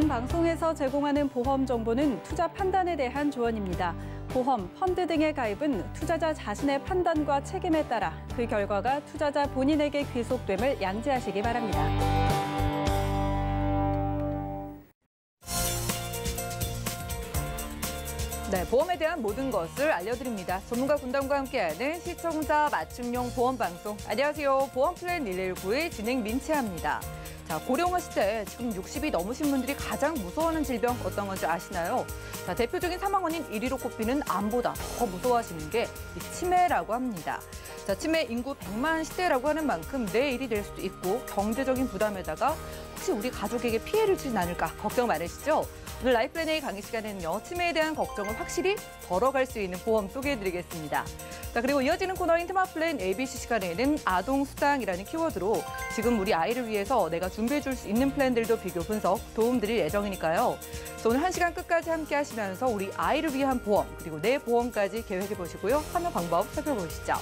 본 방송에서 제공하는 보험 정보는 투자 판단에 대한 조언입니다. 보험, 펀드 등의 가입은 투자자 자신의 판단과 책임에 따라 그 결과가 투자자 본인에게 귀속됨을 양지하시기 바랍니다. 네, 보험에 대한 모든 것을 알려드립니다. 전문가 군단과 함께하는 시청자 맞춤용 보험 방송. 안녕하세요. 보험 플랜 119의 진행 민채합니다. 자, 고령화 시대 지금 60이 넘으신 분들이 가장 무서워하는 질병 어떤 건지 아시나요? 자, 대표적인 사망 원인 1위로 꼽히는 암보다 더 무서워하시는 게 이 치매라고 합니다. 자, 치매 인구 100만 시대라고 하는 만큼 내 일이 될 수도 있고 경제적인 부담에다가 혹시 우리 가족에게 피해를 주진 않을까 걱정 많으시죠? 오늘 라이플랜 A 강의 시간에는요, 치매에 대한 걱정을 확실히 덜어갈 수 있는 보험 소개해드리겠습니다. 자, 그리고 이어지는 코너인 테마플랜 ABC 시간에는 아동수당이라는 키워드로 지금 우리 아이를 위해서 내가 준비해줄 수 있는 플랜들도 비교 분석 도움드릴 예정이니까요. 오늘 1시간 끝까지 함께 하시면서 우리 아이를 위한 보험, 그리고 내 보험까지 계획해보시고요. 참여 방법 살펴보시죠.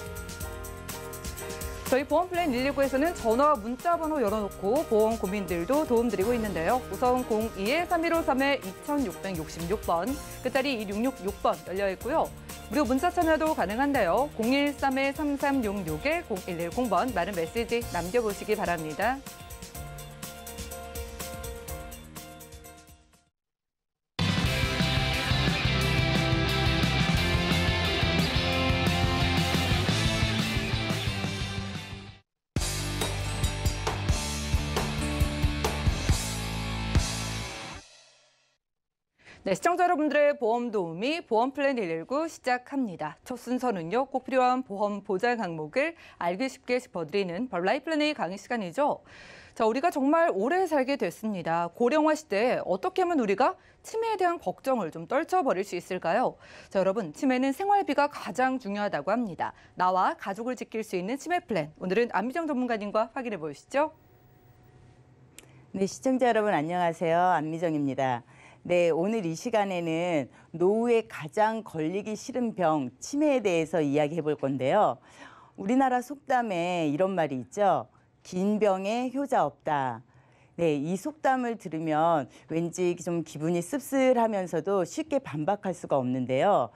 저희 보험 플랜 119에서는 전화와 문자 번호 열어놓고 보험 고민들도 도움드리고 있는데요. 우선 02-3153-2666번, 끝자리 2666번 열려있고요. 무료 문자 참여도 가능한데요. 013-3366-0110번 많은 메시지 남겨보시기 바랍니다. 네, 시청자 여러분들의 보험 도우미 보험 플랜 119 시작합니다. 첫 순서는요, 꼭 필요한 보험 보장 항목을 알기 쉽게 짚어드리는 바로 라이플랜 A 강의 시간이죠. 자, 우리가 정말 오래 살게 됐습니다. 고령화 시대에 어떻게 하면 우리가 치매에 대한 걱정을 좀 떨쳐버릴 수 있을까요? 자, 여러분, 치매는 생활비가 가장 중요하다고 합니다. 나와 가족을 지킬 수 있는 치매 플랜. 오늘은 안미정 전문가님과 확인해 보시죠. 네, 시청자 여러분 안녕하세요. 안미정입니다. 네, 오늘 이 시간에는 노후에 가장 걸리기 싫은 병, 치매에 대해서 이야기해 볼 건데요. 우리나라 속담에 이런 말이 있죠. 긴 병에 효자 없다. 네, 이 속담을 들으면 왠지 좀 기분이 씁쓸하면서도 쉽게 반박할 수가 없는데요.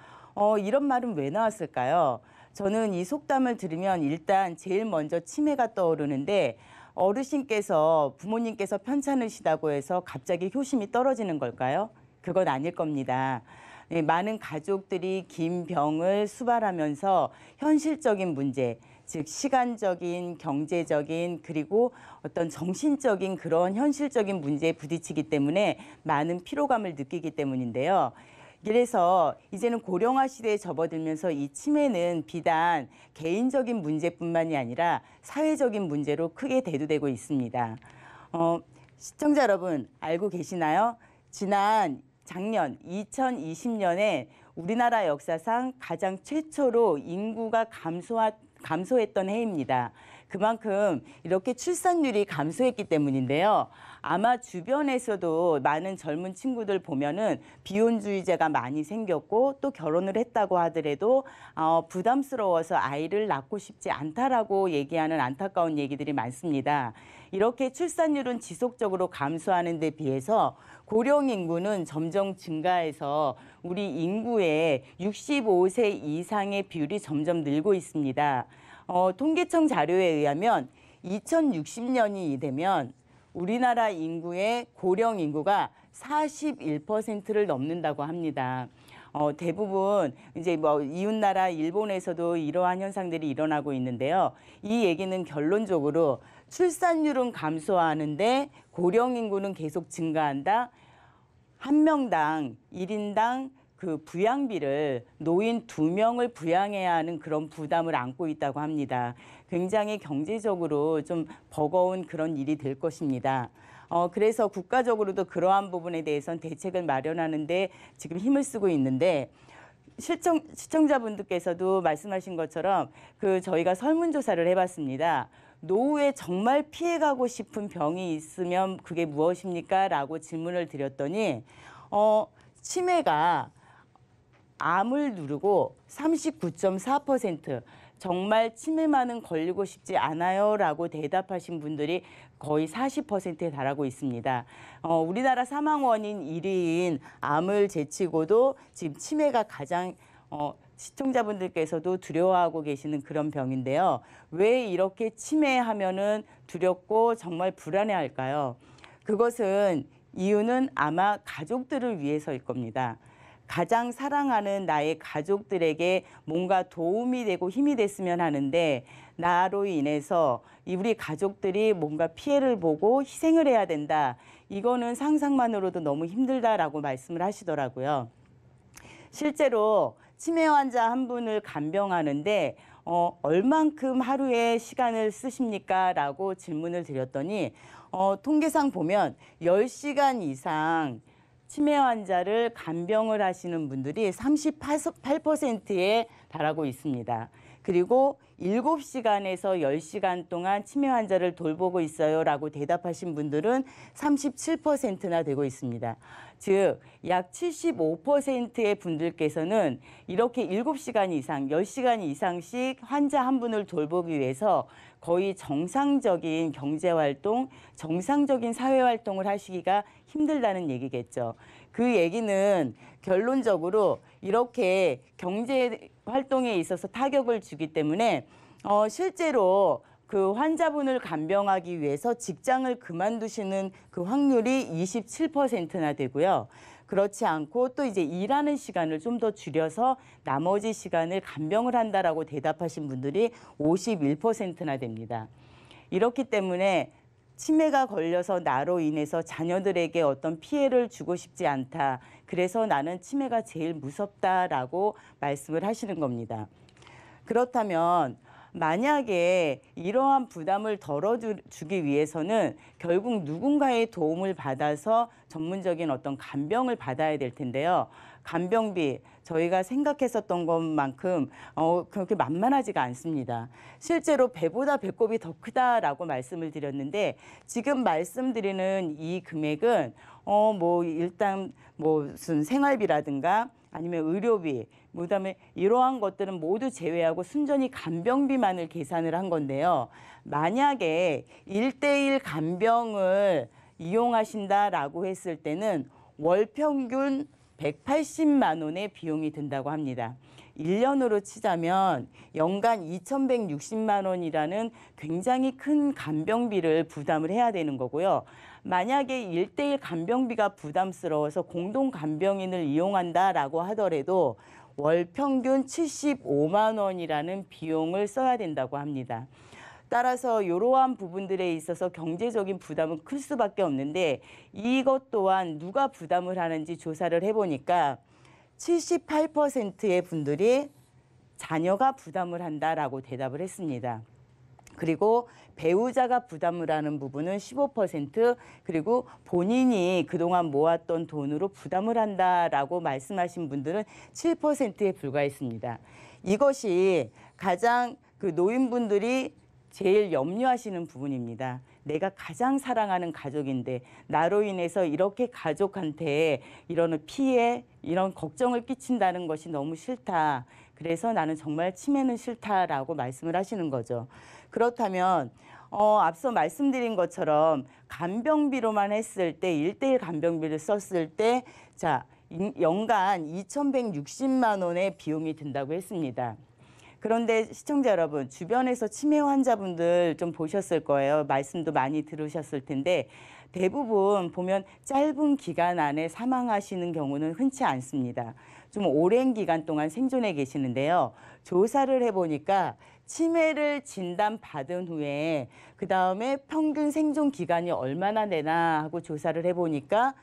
이런 말은 왜 나왔을까요? 저는 이 속담을 들으면 일단 제일 먼저 치매가 떠오르는데 어르신께서 부모님께서 편찮으시다고 해서 갑자기 효심이 떨어지는 걸까요? 그건 아닐 겁니다. 네, 많은 가족들이 긴 병을 수발하면서 현실적인 문제, 즉 시간적인, 경제적인, 그리고 어떤 정신적인 그런 현실적인 문제에 부딪히기 때문에 많은 피로감을 느끼기 때문인데요. 그래서 이제는 고령화 시대에 접어들면서 이 치매는 비단 개인적인 문제뿐만이 아니라 사회적인 문제로 크게 대두되고 있습니다. 시청자 여러분 알고 계시나요? 작년 2020년에 우리나라 역사상 가장 최초로 인구가 감소했던 해입니다. 그만큼 이렇게 출산율이 감소했기 때문인데요. 아마 주변에서도 많은 젊은 친구들 보면은 비혼주의자가 많이 생겼고 또 결혼을 했다고 하더라도 부담스러워서 아이를 낳고 싶지 않다라고 얘기하는 안타까운 얘기들이 많습니다. 이렇게 출산율은 지속적으로 감소하는 데 비해서 고령 인구는 점점 증가해서 우리 인구의 65세 이상의 비율이 점점 늘고 있습니다. 통계청 자료에 의하면 2060년이 되면 우리나라 인구의 고령 인구가 41%를 넘는다고 합니다. 대부분 이제 이웃나라 일본에서도 이러한 현상들이 일어나고 있는데요. 이 얘기는 결론적으로 출산율은 감소하는데 고령 인구는 계속 증가한다. 한 명당 1인당 그 부양비를 노인 2명을 부양해야 하는 그런 부담을 안고 있다고 합니다. 굉장히 경제적으로 좀 버거운 그런 일이 될 것입니다. 그래서 국가적으로도 그러한 부분에 대해서는 대책을 마련하는데 지금 힘을 쓰고 있는데 시청자분들께서도 말씀하신 것처럼 저희가 설문조사를 해봤습니다. 노후에 정말 피해가고 싶은 병이 있으면 그게 무엇입니까? 라고 질문을 드렸더니 치매가 암을 누르고 39.4%, 정말 치매만은 걸리고 싶지 않아요 라고 대답하신 분들이 거의 40%에 달하고 있습니다. 우리나라 사망 원인 1위인 암을 제치고도 지금 치매가 가장 시청자분들께서도 두려워하고 계시는 그런 병인데요. 왜 이렇게 치매하면은 두렵고 정말 불안해할까요? 그것은 이유는 아마 가족들을 위해서일 겁니다. 가장 사랑하는 나의 가족들에게 뭔가 도움이 되고 힘이 됐으면 하는데 나로 인해서 우리 가족들이 뭔가 피해를 보고 희생을 해야 된다. 이거는 상상만으로도 너무 힘들다라고 말씀을 하시더라고요. 실제로 치매 환자 한 분을 간병하는데 얼만큼 하루에 시간을 쓰십니까? 라고 질문을 드렸더니 통계상 보면 10시간 이상 치매 환자를 간병을 하시는 분들이 38%에 달하고 있습니다. 그리고 7시간에서 10시간 동안 치매 환자를 돌보고 있어요 라고 대답하신 분들은 37%나 되고 있습니다. 즉, 약 75%의 분들께서는 이렇게 7시간 이상, 10시간 이상씩 환자 한 분을 돌보기 위해서 거의 정상적인 경제활동, 정상적인 사회활동을 하시기가 힘들다는 얘기겠죠. 그 얘기는 결론적으로 이렇게 경제활동에 있어서 타격을 주기 때문에 실제로 그 환자분을 간병하기 위해서 직장을 그만두시는 그 확률이 27%나 되고요. 그렇지 않고 또 이제 일하는 시간을 좀 더 줄여서 나머지 시간을 간병을 한다라고 대답하신 분들이 51%나 됩니다. 이렇기 때문에 치매가 걸려서 나로 인해서 자녀들에게 어떤 피해를 주고 싶지 않다. 그래서 나는 치매가 제일 무섭다라고 말씀을 하시는 겁니다. 그렇다면 만약에 이러한 부담을 덜어주기 위해서는 결국 누군가의 도움을 받아서 전문적인 어떤 간병을 받아야 될 텐데요. 간병비 저희가 생각했었던 것만큼 그렇게 만만하지가 않습니다. 실제로 배보다 배꼽이 더 크다라고 말씀을 드렸는데 지금 말씀드리는 이 금액은 일단 무슨 생활비라든가 아니면 의료비, 그다음에 이러한 것들은 모두 제외하고 순전히 간병비만을 계산을 한 건데요. 만약에 1:1 간병을 이용하신다라고 했을 때는 월 평균 180만 원의 비용이 든다고 합니다. 1년으로 치자면 연간 2,160만 원이라는 굉장히 큰 간병비를 부담을 해야 되는 거고요. 만약에 1:1 간병비가 부담스러워서 공동 간병인을 이용한다라고 하더라도 월 평균 75만 원이라는 비용을 써야 된다고 합니다. 따라서 이러한 부분들에 있어서 경제적인 부담은 클 수밖에 없는데 이것 또한 누가 부담을 하는지 조사를 해보니까 78%의 분들이 자녀가 부담을 한다라고 대답을 했습니다. 그리고 배우자가 부담을 하는 부분은 15%, 그리고 본인이 그동안 모았던 돈으로 부담을 한다라고 말씀하신 분들은 7%에 불과했습니다. 이것이 가장 그 노인분들이 제일 염려하시는 부분입니다. 내가 가장 사랑하는 가족인데 나로 인해서 이렇게 가족한테 이런 피해, 이런 걱정을 끼친다는 것이 너무 싫다. 그래서 나는 정말 치매는 싫다라고 말씀을 하시는 거죠. 그렇다면 앞서 말씀드린 것처럼 간병비로만 했을 때 1:1 간병비를 썼을 때 연간 2,160만 원의 비용이 든다고 했습니다. 그런데 시청자 여러분, 주변에서 치매 환자분들 좀 보셨을 거예요. 말씀도 많이 들으셨을 텐데 대부분 보면 짧은 기간 안에 사망하시는 경우는 흔치 않습니다. 좀 오랜 기간 동안 생존해 계시는데요. 조사를 해보니까 치매를 진단받은 후에 그다음에 평균 생존 기간이 얼마나 되나 하고 조사를 해보니까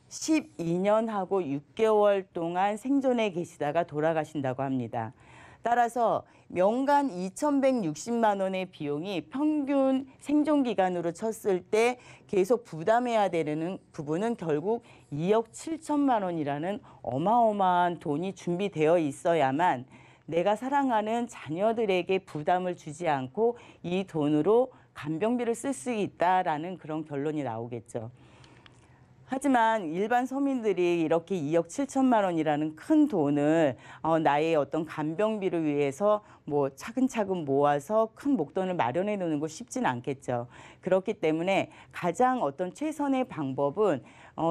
12년하고 6개월 동안 생존해 계시다가 돌아가신다고 합니다. 따라서 연간 2,160만 원의 비용이 평균 생존 기간으로 쳤을 때 계속 부담해야 되는 부분은 결국 2억 7천만 원이라는 어마어마한 돈이 준비되어 있어야만 내가 사랑하는 자녀들에게 부담을 주지 않고 이 돈으로 간병비를 쓸 수 있다라는 그런 결론이 나오겠죠. 하지만 일반 서민들이 이렇게 2억 7천만 원이라는 큰 돈을 나의 어떤 간병비를 위해서 뭐 차근차근 모아서 큰 목돈을 마련해 놓는 거 쉽지는 않겠죠. 그렇기 때문에 가장 어떤 최선의 방법은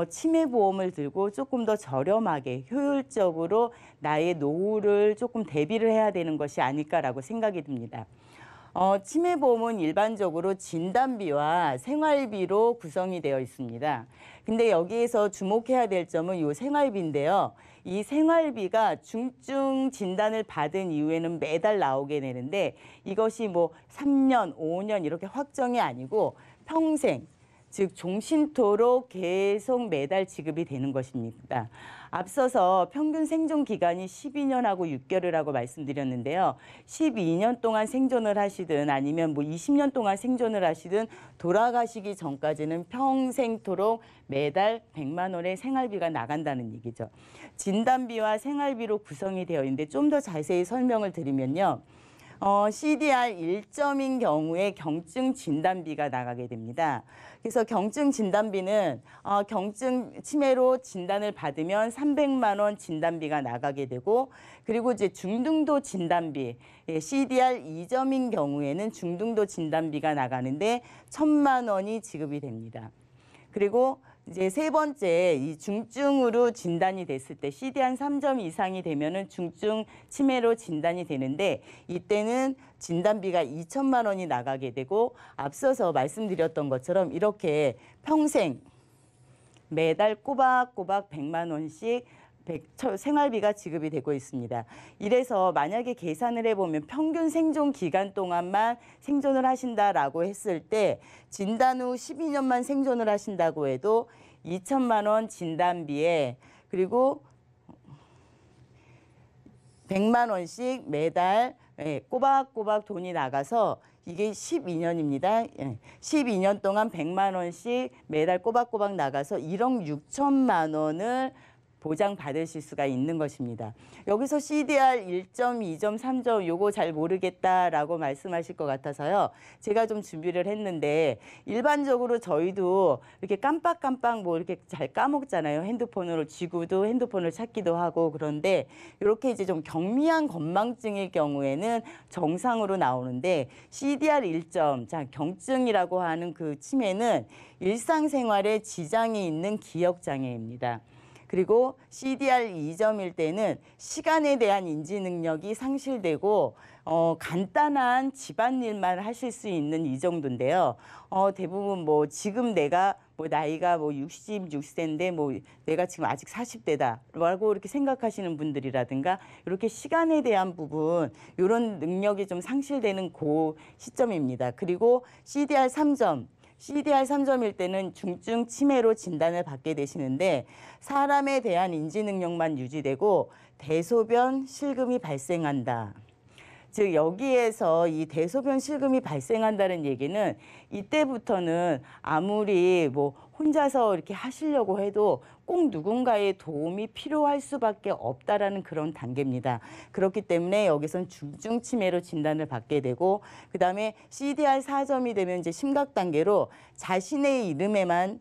치매보험을 들고 조금 더 저렴하게 효율적으로 나의 노후를 조금 대비를 해야 되는 것이 아닐까라고 생각이 듭니다. 치매보험은 일반적으로 진단비와 생활비로 구성이 되어 있습니다. 근데 여기에서 주목해야 될 점은 이 생활비인데요. 이 생활비가 중증 진단을 받은 이후에는 매달 나오게 되는데 이것이 뭐 3년, 5년 이렇게 확정이 아니고 평생, 즉 종신토록 계속 매달 지급이 되는 것입니다. 앞서서 평균 생존 기간이 12년하고 6개월이라고 말씀드렸는데요. 12년 동안 생존을 하시든 아니면 뭐 20년 동안 생존을 하시든 돌아가시기 전까지는 평생토록 매달 100만 원의 생활비가 나간다는 얘기죠. 진단비와 생활비로 구성이 되어 있는데 좀 더 자세히 설명을 드리면요. CDR 1점인 경우에 경증 진단비가 나가게 됩니다. 그래서 경증 진단비는 경증 치매로 진단을 받으면 300만 원 진단비가 나가게 되고 그리고 이제 중등도 진단비 CDR 2점인 경우에는 중등도 진단비가 나가는데 1,000만 원이 지급이 됩니다. 그리고 이제 세 번째, 이 중증으로 진단이 됐을 때 CDR 3점 이상이 되면은 중증 치매로 진단이 되는데 이때는 진단비가 2,000만 원이 나가게 되고 앞서서 말씀드렸던 것처럼 이렇게 평생 매달 꼬박꼬박 100만 원씩 생활비가 지급이 되고 있습니다. 이래서 만약에 계산을 해보면 평균 생존 기간 동안만 생존을 하신다라고 했을 때 진단 후 12년만 생존을 하신다고 해도 2,000만 원 진단비에 그리고 100만 원씩 매달 꼬박꼬박 돈이 나가서 이게 12년입니다. 12년 동안 100만 원씩 매달 꼬박꼬박 나가서 1억 6천만 원을 보장받으실 수가 있는 것입니다. 여기서 CDR 1점, 2점, 3점 요거 잘 모르겠다라고 말씀하실 것 같아서요. 제가 좀 준비를 했는데 일반적으로 저희도 이렇게 깜빡깜빡 뭐 이렇게 잘 까먹잖아요. 핸드폰으로 쥐고도 핸드폰을 찾기도 하고 그런데 이렇게 이제 좀 경미한 건망증일 경우에는 정상으로 나오는데 CDR 1점, 자 경증이라고 하는 그 치매는 일상생활에 지장이 있는 기억장애입니다. 그리고 CDR 2점일 때는 시간에 대한 인지 능력이 상실되고 간단한 집안일만 하실 수 있는 이 정도인데요. 대부분 뭐 지금 내가 뭐 나이가 뭐 66세인데 뭐 내가 지금 아직 40대다라고 이렇게 생각하시는 분들이라든가 이렇게 시간에 대한 부분 이런 능력이 좀 상실되는 그 시점입니다. 그리고 CDR 3점. CDR 3점일 때는 중증 치매로 진단을 받게 되시는데 사람에 대한 인지 능력만 유지되고 대소변 실금이 발생한다. 즉 여기에서 이 대소변 실금이 발생한다는 얘기는 이때부터는 아무리 뭐 혼자서 이렇게 하시려고 해도 꼭 누군가의 도움이 필요할 수밖에 없다라는 그런 단계입니다. 그렇기 때문에 여기선 중증 치매로 진단을 받게 되고 그다음에 CDR 4점이 되면 이제 심각 단계로 자신의 이름에만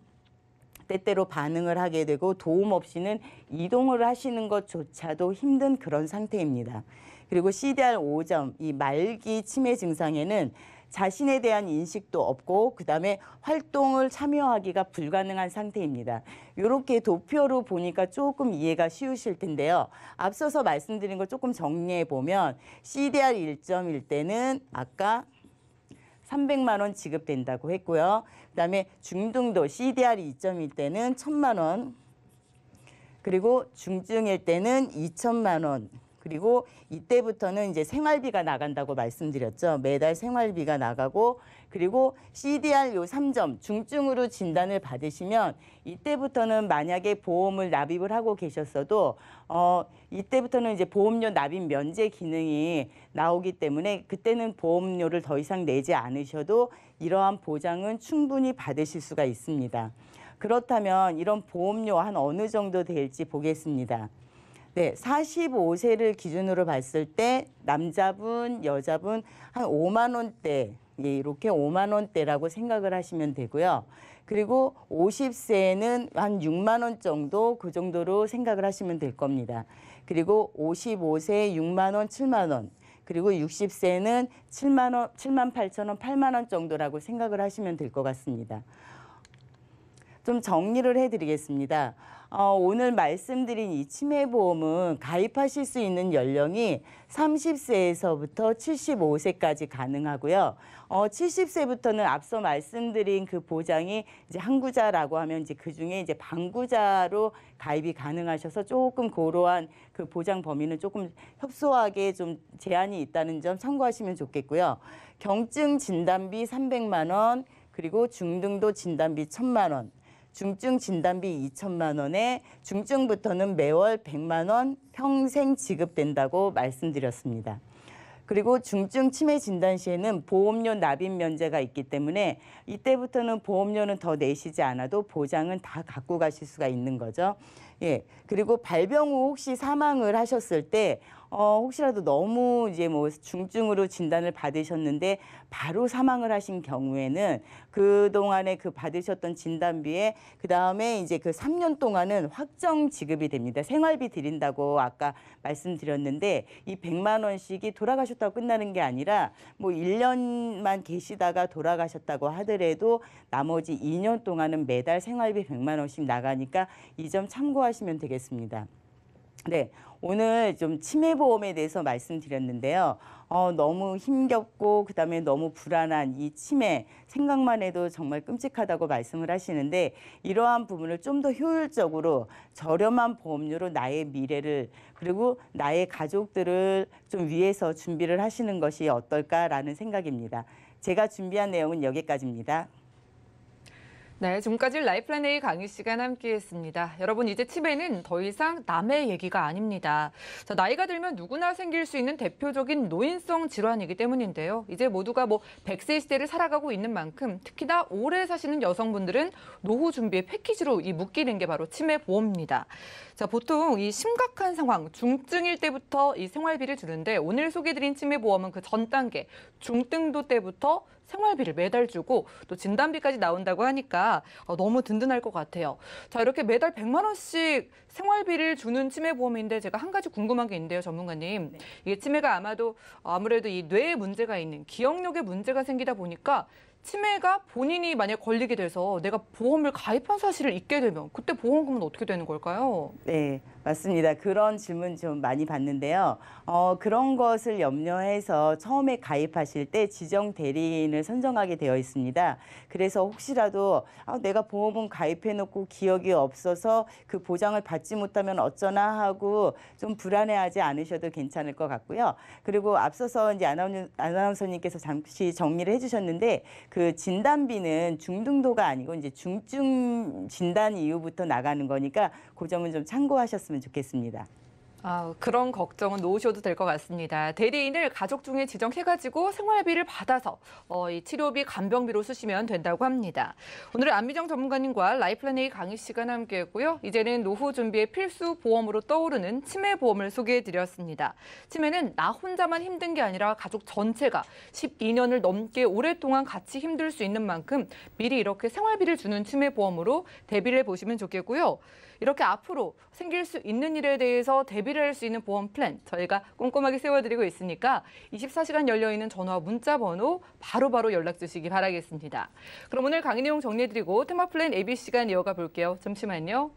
때때로 반응을 하게 되고 도움 없이는 이동을 하시는 것조차도 힘든 그런 상태입니다. 그리고 CDR 5점, 이 말기 치매 증상에는 자신에 대한 인식도 없고 그다음에 활동을 참여하기가 불가능한 상태입니다. 이렇게 도표로 보니까 조금 이해가 쉬우실 텐데요. 앞서서 말씀드린 걸 조금 정리해 보면 CDR 1점일 때는 아까 300만 원 지급된다고 했고요. 그다음에 중등도 CDR 2점일 때는 1,000만 원, 그리고 중증일 때는 2,000만 원, 그리고 이때부터는 이제 생활비가 나간다고 말씀드렸죠. 매달 생활비가 나가고 그리고 CDR 요 3점 중증으로 진단을 받으시면 이때부터는 만약에 보험을 납입을 하고 계셨어도 이때부터는 이제 보험료 납입 면제 기능이 나오기 때문에 그때는 보험료를 더 이상 내지 않으셔도 이러한 보장은 충분히 받으실 수가 있습니다. 그렇다면 이런 보험료 한 어느 정도 될지 보겠습니다. 네, 45세를 기준으로 봤을 때 남자분, 여자분 한 5만 원대 예, 이렇게 5만 원대라고 생각을 하시면 되고요. 그리고 50세는 한 6만 원 정도 그 정도로 생각을 하시면 될 겁니다. 그리고 55세 6만 원, 7만 원. 그리고 60세는 7만 원, 7만 8천 원, 8만 원 정도라고 생각을 하시면 될 것 같습니다. 좀 정리를 해드리겠습니다. 오늘 말씀드린 이 치매보험은 가입하실 수 있는 연령이 30세에서부터 75세까지 가능하고요. 70세부터는 앞서 말씀드린 그 보장이 이제 항구자라고 하면 이제 그 중에 이제 방구자로 가입이 가능하셔서 조금 그러한 그 보장 범위는 조금 협소하게 좀 제한이 있다는 점 참고하시면 좋겠고요. 경증 진단비 300만 원, 그리고 중등도 진단비 1,000만 원. 중증 진단비 2천만 원에 중증부터는 매월 100만 원 평생 지급된다고 말씀드렸습니다. 그리고 중증 치매 진단 시에는 보험료 납입 면제가 있기 때문에 이때부터는 보험료는 더 내시지 않아도 보장은 다 갖고 가실 수가 있는 거죠. 예. 그리고 발병 후 혹시 사망을 하셨을 때 혹시라도 너무 이제 뭐 중증으로 진단을 받으셨는데 바로 사망을 하신 경우에는 그동안에 그 받으셨던 진단비에 그다음에 이제 그 3년 동안은 확정 지급이 됩니다. 생활비 드린다고 아까 말씀드렸는데 이 100만 원씩이 돌아가셨다고 끝나는 게 아니라 뭐 1년만 계시다가 돌아가셨다고 하더라도 나머지 2년 동안은 매달 생활비 100만 원씩 나가니까 이 점 참고하시면 되겠습니다. 네, 오늘 좀 치매보험에 대해서 말씀드렸는데요. 너무 힘겹고 그다음에 너무 불안한 이 치매 생각만 해도 정말 끔찍하다고 말씀을 하시는데 이러한 부분을 좀 더 효율적으로 저렴한 보험료로 나의 미래를 그리고 나의 가족들을 좀 위해서 준비를 하시는 것이 어떨까라는 생각입니다. 제가 준비한 내용은 여기까지입니다. 네, 지금까지 라이플랜 A 강의 시간 함께했습니다. 여러분, 이제 치매는 더 이상 남의 얘기가 아닙니다. 자, 나이가 들면 누구나 생길 수 있는 대표적인 노인성 질환이기 때문인데요. 이제 모두가 100세 시대를 살아가고 있는 만큼 특히나 오래 사시는 여성분들은 노후 준비의 패키지로 묶이는 게 바로 치매 보험입니다. 자, 보통 이 심각한 상황, 중증일 때부터 이 생활비를 주는데 오늘 소개드린 치매 보험은 그 전 단계, 중등도 때부터 생활비를 매달 주고 또 진단비까지 나온다고 하니까 너무 든든할 것 같아요. 자, 이렇게 매달 100만 원씩 생활비를 주는 치매보험인데 제가 한 가지 궁금한 게 있는데요, 전문가님. 네. 이게 치매가 아무래도 이 뇌에 문제가 있는 기억력에 문제가 생기다 보니까 치매가 본인이 만약 걸리게 돼서 내가 보험을 가입한 사실을 잊게 되면 그때 보험금은 어떻게 되는 걸까요? 네, 맞습니다. 그런 질문 좀 많이 받는데요. 그런 것을 염려해서 처음에 가입하실 때 지정 대리인을 선정하게 되어 있습니다. 그래서 혹시라도 내가 보험은 가입해놓고 기억이 없어서 그 보장을 받지 못하면 어쩌나 하고 좀 불안해하지 않으셔도 괜찮을 것 같고요. 그리고 앞서서 이제 아나운서님께서 잠시 정리를 해주셨는데 그 진단비는 중등도가 아니고 이제 중증 진단 이후부터 나가는 거니까 그 점은 좀 참고하셨으면 좋겠습니다. 그런 걱정은 놓으셔도 될 것 같습니다. 대리인을 가족 중에 지정해가지고 생활비를 받아서 이 치료비, 간병비로 쓰시면 된다고 합니다. 오늘은 안미정 전문가님과 라이플랜 A 강의 시간 함께했고요. 이제는 노후 준비의 필수 보험으로 떠오르는 치매 보험을 소개해드렸습니다. 치매는 나 혼자만 힘든 게 아니라 가족 전체가 12년을 넘게 오랫동안 같이 힘들 수 있는 만큼 미리 이렇게 생활비를 주는 치매 보험으로 대비를 해보시면 좋겠고요. 이렇게 앞으로 생길 수 있는 일에 대해서 대비를 할 수 있는 보험 플랜 저희가 꼼꼼하게 세워드리고 있으니까 24시간 열려있는 전화와 문자 번호 바로바로 연락 주시기 바라겠습니다. 그럼 오늘 강의 내용 정리해드리고 테마 플랜 AB 시간 이어가 볼게요. 잠시만요.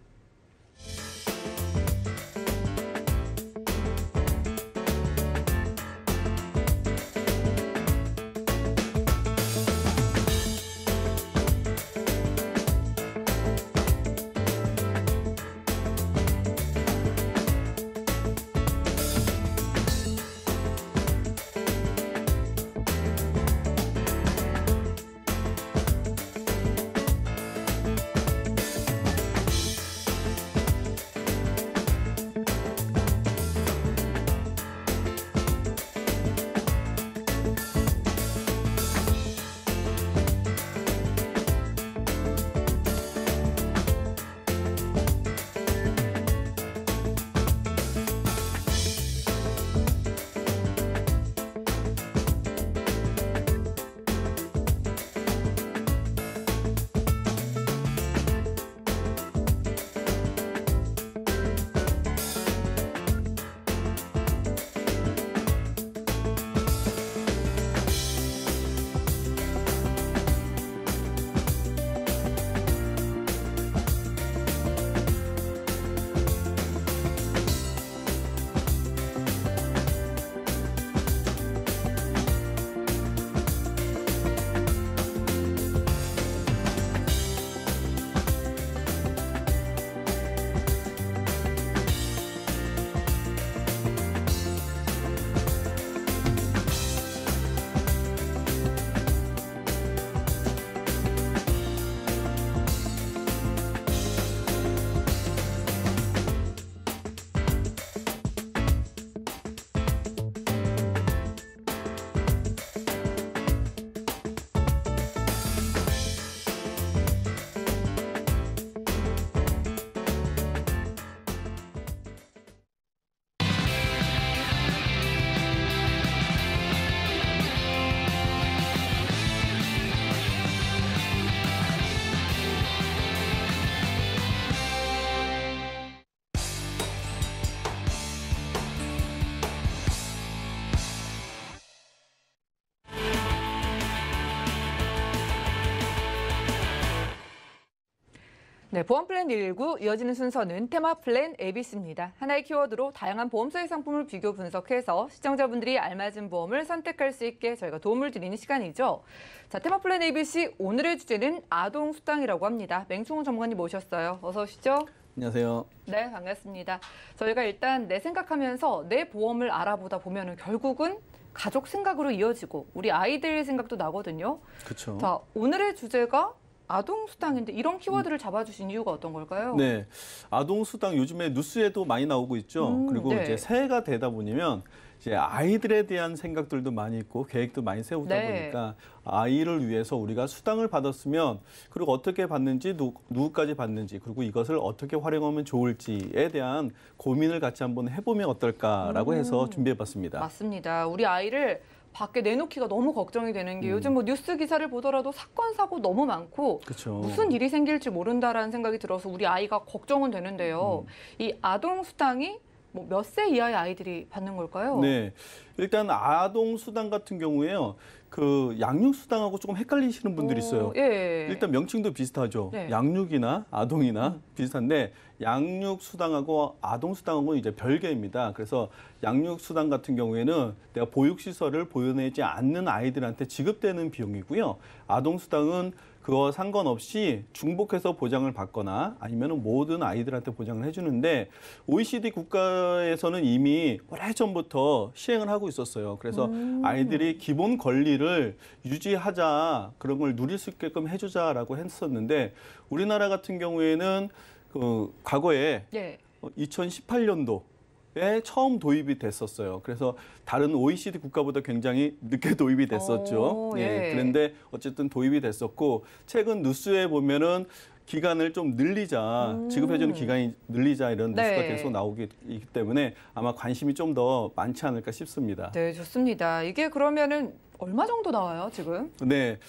네, 보험 플랜 119 이어지는 순서는 테마 플랜 ABC입니다. 하나의 키워드로 다양한 보험사의 상품을 비교 분석해서 시청자분들이 알맞은 보험을 선택할 수 있게 저희가 도움을 드리는 시간이죠. 자, 테마 플랜 ABC 오늘의 주제는 아동 수당이라고 합니다. 맹충훈 전문가님 모셨어요. 어서 오시죠. 안녕하세요. 네, 반갑습니다. 저희가 일단 내 생각하면서 내 보험을 알아보다 보면은 결국은 가족 생각으로 이어지고 우리 아이들 생각도 나거든요. 그렇죠. 자, 오늘의 주제가 아동 수당인데 이런 키워드를 잡아주신 이유가 어떤 걸까요? 네, 아동 수당 요즘에 뉴스에도 많이 나오고 있죠. 그리고 네. 이제 새해가 되다 보면 이제 아이들에 대한 생각들도 많이 있고 계획도 많이 세우다 네. 보니까 아이를 위해서 우리가 수당을 받았으면 그리고 어떻게 받는지 누구까지 받는지 그리고 이것을 어떻게 활용하면 좋을지에 대한 고민을 같이 한번 해보면 어떨까라고 해서 준비해봤습니다. 맞습니다. 우리 아이를 밖에 내놓기가 너무 걱정이 되는 게 요즘 뭐 뉴스 기사를 보더라도 사건, 사고 너무 많고 그렇죠. 무슨 일이 생길지 모른다라는 생각이 들어서 우리 아이가 걱정은 되는데요. 이 아동 수당이 뭐 몇 세 이하의 아이들이 받는 걸까요? 네, 일단 아동 수당 같은 경우에요. 그 양육 수당하고 조금 헷갈리시는 분들이 있어요. 예. 일단 명칭도 비슷하죠. 네. 양육이나 아동이나 비슷한데 양육 수당하고 아동 수당하고 이제 별개입니다. 그래서 양육 수당 같은 경우에는 내가 보육 시설을 보여내지 않는 아이들한테 지급되는 비용이고요. 아동 수당은 그거 상관없이 중복해서 보장을 받거나 아니면 모든 아이들한테 보장을 해주는데 OECD 국가에서는 이미 오래전부터 시행을 하고 있었어요. 그래서 아이들이 기본 권리를 유지하자, 그런 걸 누릴 수 있게끔 해주자라고 했었는데 우리나라 같은 경우에는 그 과거에 예. 2018년도에 처음 도입이 됐었어요. 그래서 다른 OECD 국가보다 굉장히 늦게 도입이 됐었죠. 오, 예. 그런데 어쨌든 도입이 됐었고 최근 뉴스에 보면은 기간을 좀 늘리자, 지급해주는 기간이 늘리자 이런 뉴스가 네. 계속 나오기 때문에 아마 관심이 좀 더 많지 않을까 싶습니다. 네, 좋습니다. 이게 그러면은 얼마 정도 나와요, 지금? 네,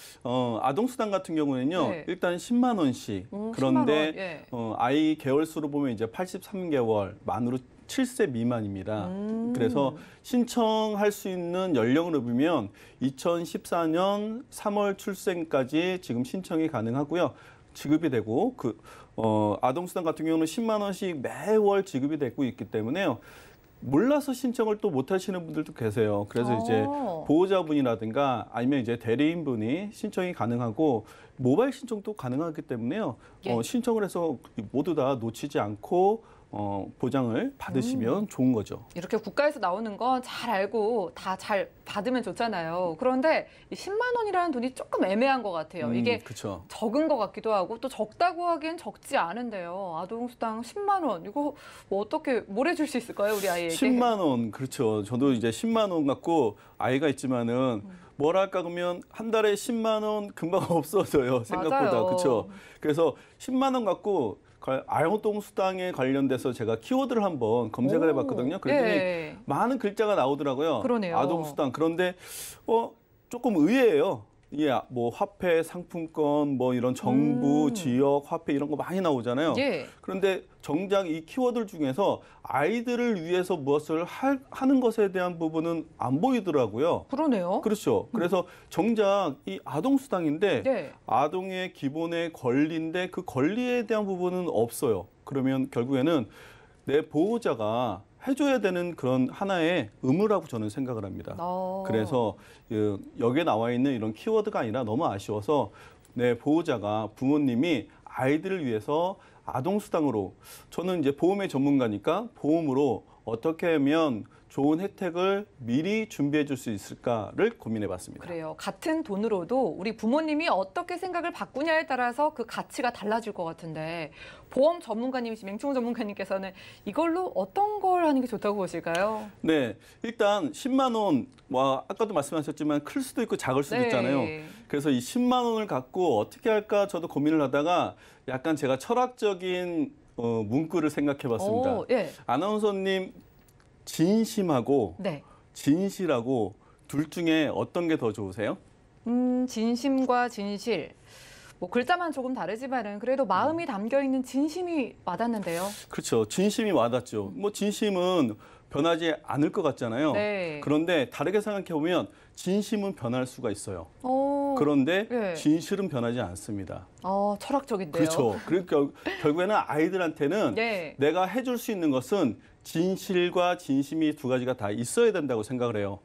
아동 수당 같은 경우에는요, 네. 일단 10만 원씩. 10만 원, 그런데 예. 아이 개월 수로 보면 이제 83개월, 만으로 7세 미만입니다. 그래서 신청할 수 있는 연령으로 보면 2014년 3월 출생까지 지금 신청이 가능하고요. 지급이 되고 아동 수당 같은 경우는 10만 원씩 매월 지급이 되고 있기 때문에요. 몰라서 신청을 또 못 하시는 분들도 계세요. 그래서 이제 보호자분이라든가 아니면 이제 대리인분이 신청이 가능하고 모바일 신청도 가능하기 때문에요. 예. 신청을 해서 모두 다 놓치지 않고 보장을 받으시면 좋은 거죠. 이렇게 국가에서 나오는 건 잘 알고 다 잘 받으면 좋잖아요. 그런데 이 10만 원이라는 돈이 조금 애매한 것 같아요. 이게 그렇죠. 적은 것 같기도 하고 또 적다고 하기엔 적지 않은데요. 아동수당 10만 원 이거 뭐 어떻게 뭘 해줄 수 있을까요, 우리 아이에게? 10만 원, 그렇죠. 저도 이제 10만 원 갖고 아이가 있지만은 뭐랄까 그러면 한 달에 10만 원 금방 없어져요. 생각보다. 맞아요. 그렇죠. 그래서 10만 원 갖고 아동 수당에 관련돼서 제가 키워드를 한번 검색을 해봤거든요. 그랬더니 예. 많은 글자가 나오더라고요. 그러네요. 아동 수당. 그런데 조금 의외예요. 이게 뭐 화폐, 상품권, 뭐 이런 정부, 지역, 화폐 이런 거 많이 나오잖아요. 예. 그런데 정작 이 키워드 중에서 아이들을 위해서 무엇을 하는 것에 대한 부분은 안 보이더라고요. 그러네요. 그렇죠. 그래서 정작 이 아동수당인데 네. 아동의 기본의 권리인데 그 권리에 대한 부분은 없어요. 그러면 결국에는 내 보호자가 해줘야 되는 그런 하나의 의무라고 저는 생각을 합니다. 그래서 여기에 나와 있는 이런 키워드가 아니라 너무 아쉬워서 내 보호자가 부모님이 아이들을 위해서 아동수당으로 저는 이제 보험의 전문가니까 보험으로 어떻게 하면 좋은 혜택을 미리 준비해 줄 수 있을까를 고민해 봤습니다. 그래요. 같은 돈으로도 우리 부모님이 어떻게 생각을 바꾸냐에 따라서 그 가치가 달라질 것 같은데 보험 전문가님이신 맹충훈 전문가님께서는 이걸로 어떤 걸 하는 게 좋다고 보실까요? 네, 일단 10만 원, 아까도 말씀하셨지만 클 수도 있고 작을 수도 네. 있잖아요. 그래서 이 10만 원을 갖고 어떻게 할까 저도 고민을 하다가 약간 제가 철학적인 문구를 생각해 봤습니다. 예. 아나운서님 진심하고 네. 진실하고 둘 중에 어떤 게 더 좋으세요? 진심과 진실. 뭐 글자만 조금 다르지만은 그래도 마음이 담겨 있는 진심이 와닿는데요. 그렇죠. 진심이 와닿죠. 뭐 진심은 변하지 않을 것 같잖아요. 네. 그런데 다르게 생각해 보면 진심은 변할 수가 있어요. 그런데 예. 진실은 변하지 않습니다. 철학적인데요. 그렇죠. 그러니까 결국에는 아이들한테는 네. 내가 해줄 수 있는 것은 진실과 진심이 두 가지가 다 있어야 된다고 생각을 해요.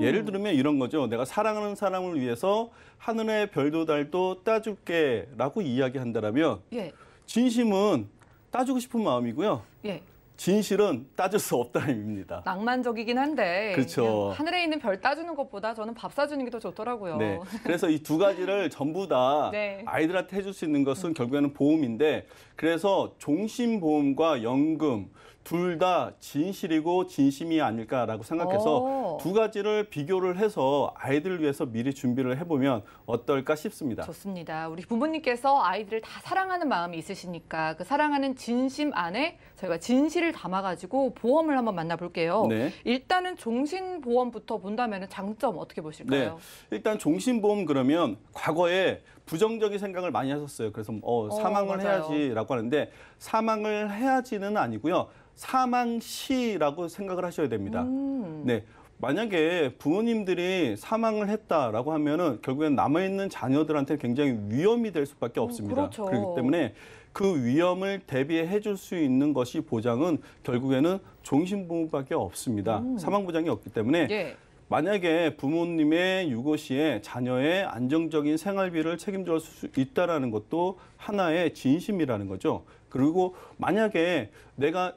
예를 들면 이런 거죠. 내가 사랑하는 사람을 위해서 하늘의 별도 달도 따줄게라고 이야기한다라면 예. 진심은 따주고 싶은 마음이고요. 예. 진실은 따질 수 없다는 의미입니다. 낭만적이긴 한데 그렇죠. 그냥 하늘에 있는 별 따주는 것보다 저는 밥 사주는 게 더 좋더라고요. 네. 그래서 이 두 가지를 전부 다 네. 아이들한테 해줄 수 있는 것은 결국에는 보험인데 그래서 종신보험과 연금 둘 다 진실이고 진심이 아닐까라고 생각해서 두 가지를 비교를 해서 아이들을 위해서 미리 준비를 해보면 어떨까 싶습니다. 좋습니다. 우리 부모님께서 아이들을 다 사랑하는 마음이 있으시니까 그 사랑하는 진심 안에 저희가 진실을 담아가지고 보험을 한번 만나볼게요. 네. 일단은 종신보험부터 본다면 장점 어떻게 보실까요? 네. 일단 종신보험 그러면 과거에 부정적인 생각을 많이 하셨어요. 그래서 사망을 맞아요. 해야지라고 하는데 사망을 해야지는 아니고요. 사망시라고 생각을 하셔야 됩니다. 네. 만약에 부모님들이 사망을 했다라고 하면은 결국엔 남아있는 자녀들한테 굉장히 위험이 될 수밖에 없습니다. 그렇죠. 그렇기 때문에 그 위험을 대비해 줄 수 있는 것이 보장은 결국에는 종신보험밖에 없습니다. 사망보장이 없기 때문에 예. 만약에 부모님의 유고 시에 자녀의 안정적인 생활비를 책임질 수 있다라는 것도 하나의 진심이라는 거죠. 그리고 만약에 내가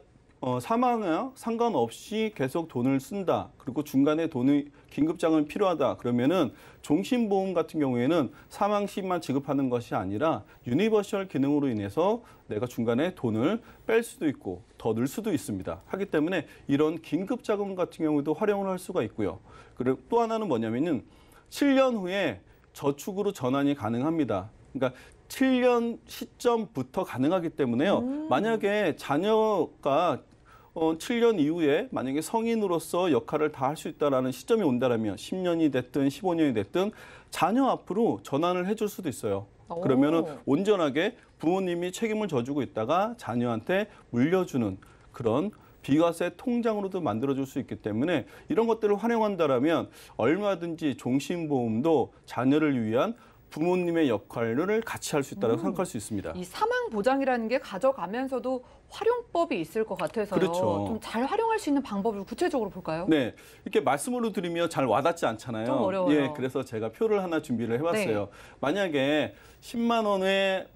사망에 상관없이 계속 돈을 쓴다. 그리고 중간에 긴급자금이 필요하다. 그러면은 종신보험 같은 경우에는 사망 시만 지급하는 것이 아니라 유니버셜 기능으로 인해서 내가 중간에 돈을 뺄 수도 있고 더 넣을 수도 있습니다. 하기 때문에 이런 긴급자금 같은 경우도 활용을 할 수가 있고요. 그리고 또 하나는 뭐냐면은 7년 후에 저축으로 전환이 가능합니다. 그러니까 7년 시점부터 가능하기 때문에요. 만약에 자녀가 7년 이후에 만약에 성인으로서 역할을 다 할 수 있다라는 시점이 온다라면 10년이 됐든 15년이 됐든 자녀 앞으로 전환을 해줄 수도 있어요. 그러면은 온전하게 부모님이 책임을 져주고 있다가 자녀한테 물려주는 그런 비과세 통장으로도 만들어줄 수 있기 때문에 이런 것들을 활용한다라면 얼마든지 종신보험도 자녀를 위한 부모님의 역할을 같이 할 수 있다고 생각할 수 있습니다. 이 사망 보장이라는 게 가져가면서도 활용법이 있을 것 같아서요. 그렇죠. 좀 잘 활용할 수 있는 방법을 구체적으로 볼까요? 네, 이렇게 말씀으로 드리면 잘 와닿지 않잖아요. 좀 어려워요. 예, 그래서 제가 표를 하나 준비를 해봤어요. 네. 만약에 10만 원의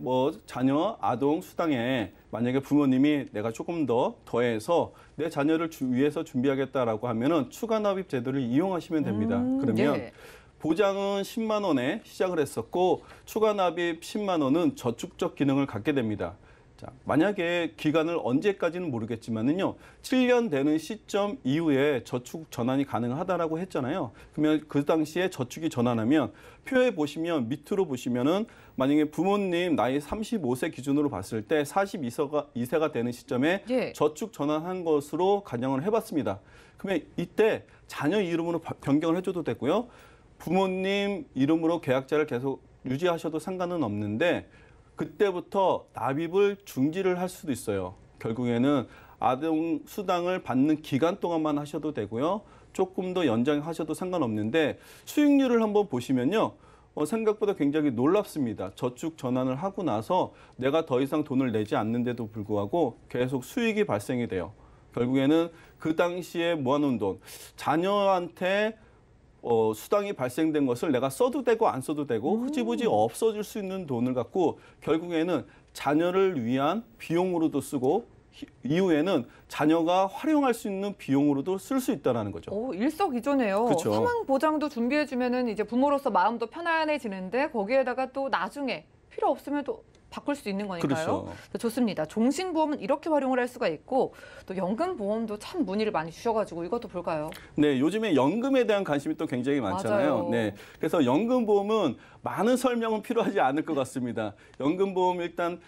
자녀 아동 수당에 만약에 부모님이 내가 조금 더 더해서 내 자녀를 위해서 준비하겠다라고 하면은 추가 납입 제도를 이용하시면 됩니다. 그러면 네. 보장은 10만 원에 시작을 했었고 추가 납입 10만 원은 저축적 기능을 갖게 됩니다. 자, 만약에 기간을 언제까지는 모르겠지만은요, 7년 되는 시점 이후에 저축 전환이 가능하다라고 했잖아요. 그러면 그 당시에 저축이 전환하면 표에 보시면 밑으로 보시면은 만약에 부모님 나이 35세 기준으로 봤을 때 42세가 되는 시점에 예. 저축 전환한 것으로 가정을 해봤습니다. 그러면 이때 자녀 이름으로 변경을 해줘도 되고요. 부모님 이름으로 계약자를 계속 유지하셔도 상관은 없는데 그때부터 납입을 중지를 할 수도 있어요. 결국에는 아동 수당을 받는 기간 동안만 하셔도 되고요. 조금 더 연장하셔도 상관없는데 수익률을 한번 보시면요. 생각보다 굉장히 놀랍습니다. 저축 전환을 하고 나서 내가 더 이상 돈을 내지 않는데도 불구하고 계속 수익이 발생이 돼요. 결국에는 그 당시에 모아놓은 돈, 자녀한테 수당이 발생된 것을 내가 써도 되고 안 써도 되고 흐지부지 없어질 수 있는 돈을 갖고 결국에는 자녀를 위한 비용으로도 쓰고 이후에는 자녀가 활용할 수 있는 비용으로도 쓸 수 있다는 거죠. 일석이조네요. 그렇죠. 사망 보장도 준비해주면은 이제 부모로서 마음도 편안해지는데 거기에다가 또 나중에 필요 없으면 또 바꿀 수 있는 거니까요. 그렇죠. 좋습니다. 종신보험은 이렇게 활용을 할 수가 있고 또 연금보험도 참 문의를 많이 주셔가지고 이것도 볼까요? 네, 요즘에 연금에 대한 관심이 또 굉장히 많잖아요. 맞아요. 네, 그래서 연금보험은 많은 설명은 필요하지 않을 것 같습니다. 연금보험 일단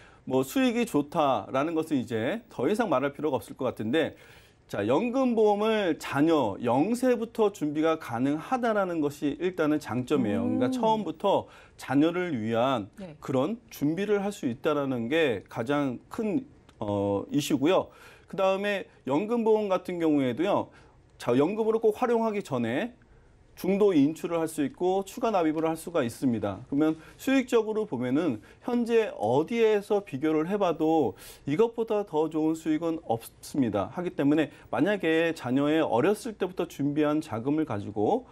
수익이 좋다라는 것은 이제 더 이상 말할 필요가 없을 것 같은데 자, 연금보험을 자녀 0세부터 준비가 가능하다라는 것이 일단은 장점이에요. 그러니까 처음부터 자녀를 위한 네. 그런 준비를 할 수 있다라는 게 가장 큰 이슈고요. 그다음에 연금보험 같은 경우에도요. 자, 연금으로 꼭 활용하기 전에 중도 인출을 할 수 있고 추가 납입을 할 수가 있습니다. 그러면 수익적으로 보면은 현재 어디에서 비교를 해봐도 이것보다 더 좋은 수익은 없습니다. 하기 때문에 만약에 자녀의 어렸을 때부터 준비한 자금을 가지고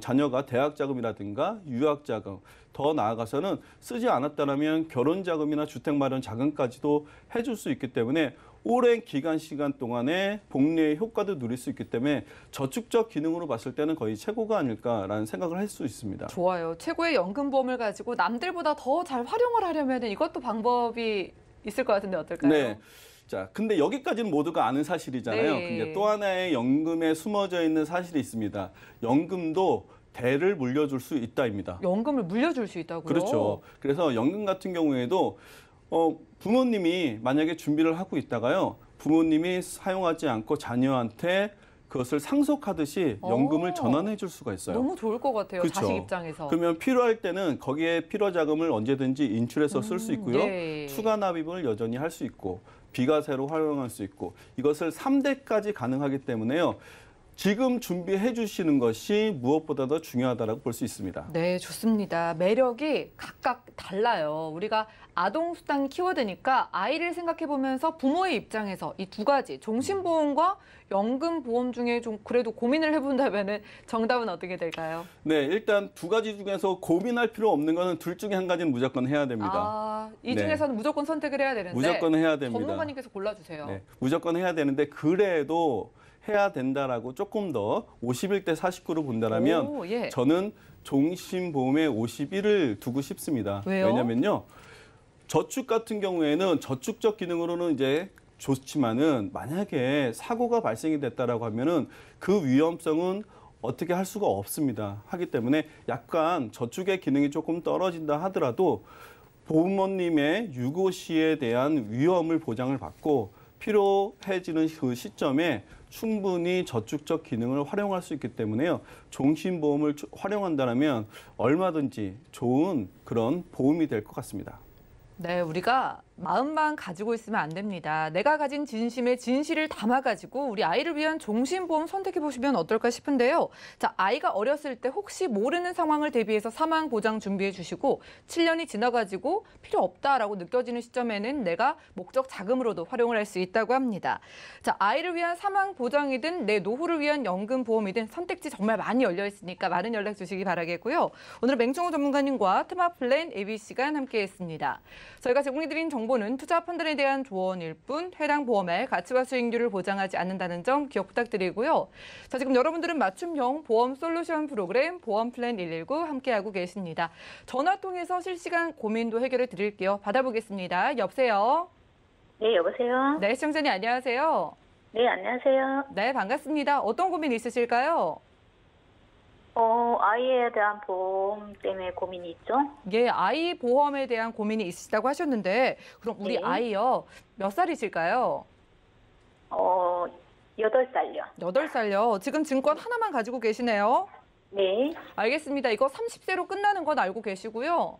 자녀가 대학 자금이라든가 유학 자금, 더 나아가서는 쓰지 않았다면 결혼 자금이나 주택 마련 자금까지도 해줄 수 있기 때문에 오랜 시간 동안에 복리의 효과도 누릴 수 있기 때문에 저축적 기능으로 봤을 때는 거의 최고가 아닐까라는 생각을 할 수 있습니다. 좋아요. 최고의 연금보험을 가지고 남들보다 더 잘 활용을 하려면 이것도 방법이 있을 것 같은데 어떨까요? 네. 자, 근데 여기까지는 모두가 아는 사실이잖아요. 네. 근데 또 하나의 연금에 숨어져 있는 사실이 있습니다. 연금도 대를 물려줄 수 있다입니다. 연금을 물려줄 수 있다고요? 그렇죠. 그래서 연금 같은 경우에도 부모님이 만약에 준비를 하고 있다가요. 부모님이 사용하지 않고 자녀한테 그것을 상속하듯이 연금을 전환해 줄 수가 있어요. 너무 좋을 것 같아요. 그렇죠. 자식 입장에서. 그러면 필요할 때는 거기에 필요 자금을 언제든지 인출해서 쓸 수 있고요. 예. 추가 납입을 여전히 할 수 있고 비과세로 활용할 수 있고 이것을 3대까지 가능하기 때문에요. 지금 준비해 주시는 것이 무엇보다 더 중요하다고 볼 수 있습니다. 네, 좋습니다. 매력이 각각 달라요. 우리가 아동수당 키워드니까 아이를 생각해 보면서 부모의 입장에서 이 두 가지 종신보험과 연금보험 중에 좀 그래도 고민을 해본다면 정답은 어떻게 될까요? 네, 일단 두 가지 중에서 고민할 필요 없는 거는 둘 중에 한 가지는 무조건 해야 됩니다. 아, 이 네. 중에서는 무조건 선택을 해야 되는데 무조건 해야 됩니다. 전문가님께서 골라주세요. 네, 무조건 해야 되는데 그래도 해야 된다라고 조금 더 51대 49로 본다라면 오, 예. 저는 종신보험에 51을 두고 싶습니다. 왜요? 왜냐면요. 저축 같은 경우에는 저축적 기능으로는 이제 좋지만은 만약에 사고가 발생이 됐다라고 하면은 그 위험성은 어떻게 할 수가 없습니다. 하기 때문에 약간 저축의 기능이 조금 떨어진다 하더라도 부모님의 유고 시에 대한 위험을 보장을 받고 필요해지는 그 시점에 충분히 저축적 기능을 활용할 수 있기 때문에요. 종신보험을 활용한다면 얼마든지 좋은 그런 보험이 될 것 같습니다. 네, 우리가 마음만 가지고 있으면 안 됩니다. 내가 가진 진심에 진실을 담아가지고 우리 아이를 위한 종신보험 선택해보시면 어떨까 싶은데요. 자, 아이가 어렸을 때 혹시 모르는 상황을 대비해서 사망 보장 준비해 주시고 7년이 지나가지고 필요 없다라고 느껴지는 시점에는 내가 목적 자금으로도 활용을 할 수 있다고 합니다. 자, 아이를 위한 사망 보장이든 내 노후를 위한 연금 보험이든 선택지 정말 많이 열려 있으니까 많은 연락 주시기 바라겠고요. 오늘 맹종호 전문가님과 트마플랜 AB 시간 함께했습니다. 저희가 제공해드린 정보는 투자 판단에 대한 조언일 뿐 해당 보험의 가치와 수익률을 보장하지 않는다는 점 기억 부탁드리고요. 자, 지금 여러분들은 맞춤형 보험 솔루션 프로그램 보험플랜 119 함께하고 계십니다. 전화 통해서 실시간 고민도 해결해 드릴게요. 받아보겠습니다. 여보세요? 네, 여보세요? 네, 시청자님 안녕하세요. 네, 안녕하세요. 네, 반갑습니다. 어떤 고민 있으실까요? 아이에 대한 보험 때문에 고민이 있죠? 예, 아이 보험에 대한 고민이 있으시다고 하셨는데 그럼 우리 네. 아이요 몇 살이실까요? 8살요. 8살요. 지금 증권 하나만 가지고 계시네요. 네, 알겠습니다. 이거 30세로 끝나는 건 알고 계시고요.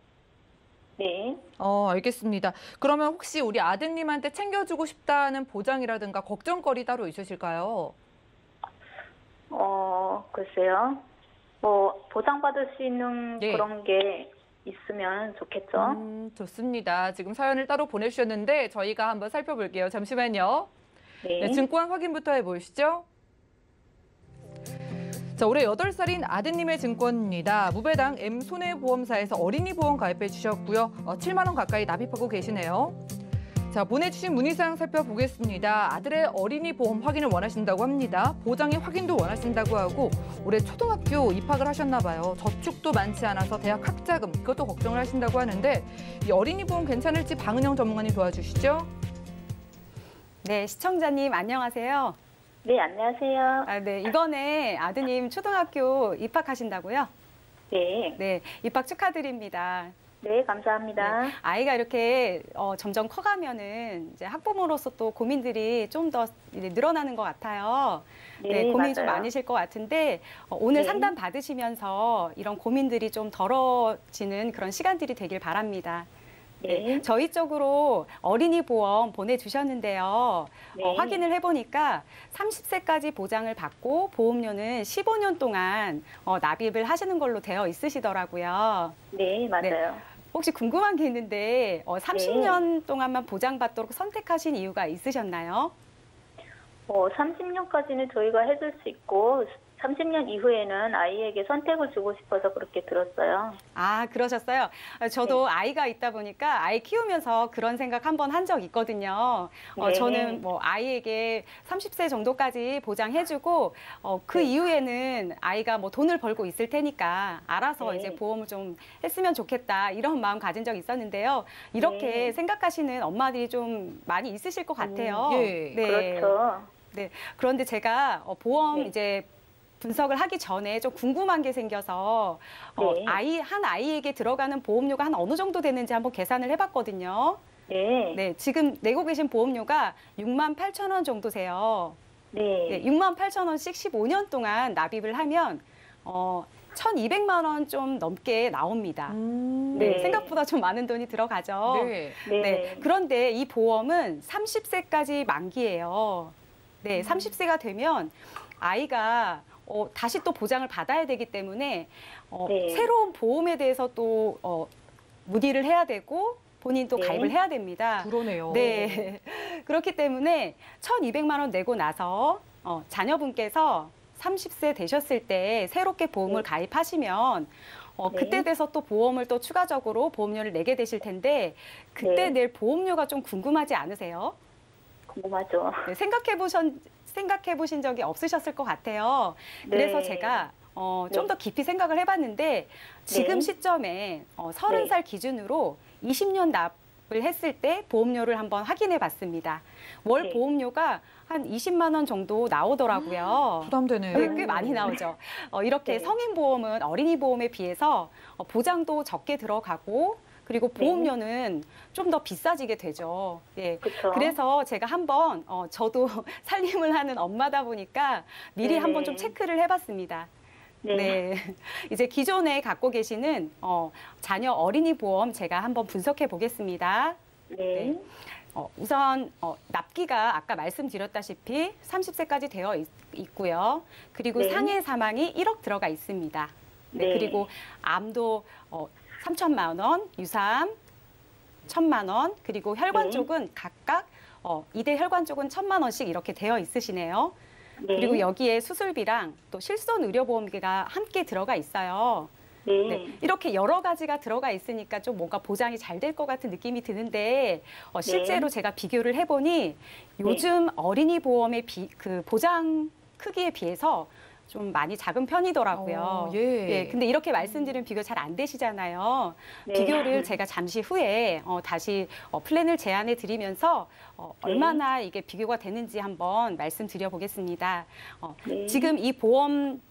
네. 알겠습니다. 그러면 혹시 우리 아드님한테 챙겨주고 싶다는 보장이라든가 걱정거리 따로 있으실까요? 글쎄요. 보장받을 수 있는 네. 그런 게 있으면 좋겠죠? 좋습니다. 지금 사연을 따로 보내주셨는데 저희가 한번 살펴볼게요. 잠시만요. 네. 네, 증권 확인부터 해보시죠. 자, 올해 8살인 아드님의 증권입니다. 무배당 M손해보험사에서 어린이 보험 가입해 주셨고요. 7만 원 가까이 납입하고 계시네요. 자, 보내주신 문의사항 살펴보겠습니다. 아들의 어린이 보험 확인을 원하신다고 합니다. 보장의 확인도 원하신다고 하고 올해 초등학교 입학을 하셨나 봐요. 저축도 많지 않아서 대학 학자금 이것도 걱정을 하신다고 하는데 이 어린이 보험 괜찮을지 방은영 전문가님 도와주시죠. 네, 시청자님 안녕하세요. 네, 안녕하세요. 네, 이번에 아드님 초등학교 입학하신다고요? 네. 네, 입학 축하드립니다. 네, 감사합니다. 네, 아이가 이렇게 점점 커가면은 이제 학부모로서 또 고민들이 좀 더 늘어나는 것 같아요. 네, 고민이 맞아요. 좀 많으실 것 같은데 오늘 네. 상담 받으시면서 이런 고민들이 좀 덜어지는 그런 시간들이 되길 바랍니다. 네. 저희 쪽으로 어린이 보험 보내주셨는데요. 네. 확인을 해보니까 30세까지 보장을 받고 보험료는 15년 동안 납입을 하시는 걸로 되어 있으시더라고요. 네, 맞아요. 혹시 궁금한 게 있는데 30년 동안만 보장받도록 선택하신 이유가 있으셨나요? 30년까지는 저희가 해줄 수 있고 30년 이후에는 아이에게 선택을 주고 싶어서 그렇게 들었어요. 아, 그러셨어요? 저도 아이가 있다 보니까 아이 키우면서 그런 생각 한번 한 적 있거든요. 네. 저는 뭐 아이에게 30세 정도까지 보장해주고 그 네. 이후에는 아이가 뭐 돈을 벌고 있을 테니까 알아서 네. 이제 보험을 좀 했으면 좋겠다 이런 마음 가진 적 있었는데요. 이렇게 네. 생각하시는 엄마들이 좀 많이 있으실 것 같아요. 예. 그렇죠. 네. 그런데 제가 보험 네. 이제 분석을 하기 전에 좀 궁금한 게 생겨서 네. 한 아이에게 들어가는 보험료가 한 어느 정도 되는지 한번 계산을 해봤거든요. 네. 네, 지금 내고 계신 보험료가 6만 8천 원 정도세요. 네. 네, 6만 8천 원씩 15년 동안 납입을 하면 1,200만 원 좀 넘게 나옵니다. 네, 네. 생각보다 좀 많은 돈이 들어가죠. 네. 네. 네, 그런데 이 보험은 30세까지 만기예요. 네, 30세가 되면 아이가 다시 또 보장을 받아야 되기 때문에 네. 새로운 보험에 대해서 또 문의를 해야 되고 본인 또 네. 가입을 해야 됩니다. 그러네요. 네. 그렇기 때문에 1,200만 원 내고 나서 자녀분께서 30세 되셨을 때 새롭게 보험을 네. 가입하시면 그때 네. 돼서 또 보험을 또 추가적으로 보험료를 내게 되실 텐데 그때 네. 낼 보험료가 좀 궁금하지 않으세요? 궁금하죠. 네, 생각해 보신 적이 없으셨을 것 같아요. 그래서 네. 제가 좀 더 깊이 생각을 해봤는데 지금 네. 시점에 30살 기준으로 20년 납을 했을 때 보험료를 한번 확인해 봤습니다. 월 네. 보험료가 한 20만 원 정도 나오더라고요. 부담되네요. 네, 꽤 많이 나오죠. 이렇게 네. 성인 보험은 어린이 보험에 비해서 보장도 적게 들어가고 그리고 보험료는 좀 더 비싸지게 되죠. 예. 그렇죠. 그래서 제가 한번 저도 살림을 하는 엄마다 보니까 미리 네. 한번 좀 체크를 해봤습니다. 네. 네. 이제 기존에 갖고 계시는 자녀 어린이 보험 제가 한번 분석해 보겠습니다. 네. 우선 납기가 아까 말씀드렸다시피 30세까지 되어 있고요. 그리고 네. 상해 사망이 1억 들어가 있습니다. 네. 네. 그리고 암도 3천만 원, 유사암 1,000만 원, 그리고 혈관 네. 쪽은 각각 2대 혈관 쪽은 1,000만 원씩 이렇게 되어 있으시네요. 네. 그리고 여기에 수술비랑 또 실손 의료보험비가 함께 들어가 있어요. 네. 네, 이렇게 여러 가지가 들어가 있으니까 좀 뭔가 보장이 잘 될 것 같은 느낌이 드는데 실제로 제가 비교를 해보니 요즘 어린이 보험의 그 보장 크기에 비해서 좀 많이 작은 편이더라고요. 예. 근데 이렇게 말씀드리면 비교 잘 안 되시잖아요. 네. 비교를 제가 잠시 후에 다시 플랜을 제안해 드리면서 얼마나 이게 비교가 되는지 한번 말씀드려 보겠습니다. 네. 지금 이 보험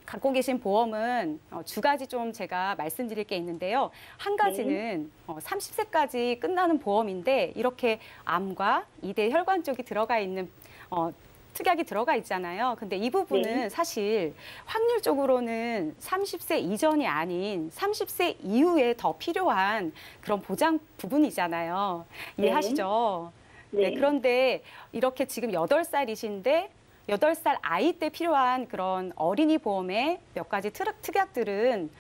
갖고 계신 보험은 두 가지 좀 제가 말씀드릴 게 있는데요. 한 가지는 30세까지 끝나는 보험인데 이렇게 암과 2대 혈관 쪽이 들어가 있는 특약이 들어가 있잖아요. 근데 이 부분은 네. 사실 확률적으로는 30세 이전이 아닌 30세 이후에 더 필요한 그런 보장 부분이잖아요. 이해하시죠? 네. 네, 그런데 이렇게 지금 8살이신데 8살 아이 때 필요한 그런 어린이 보험의 몇 가지 특약들은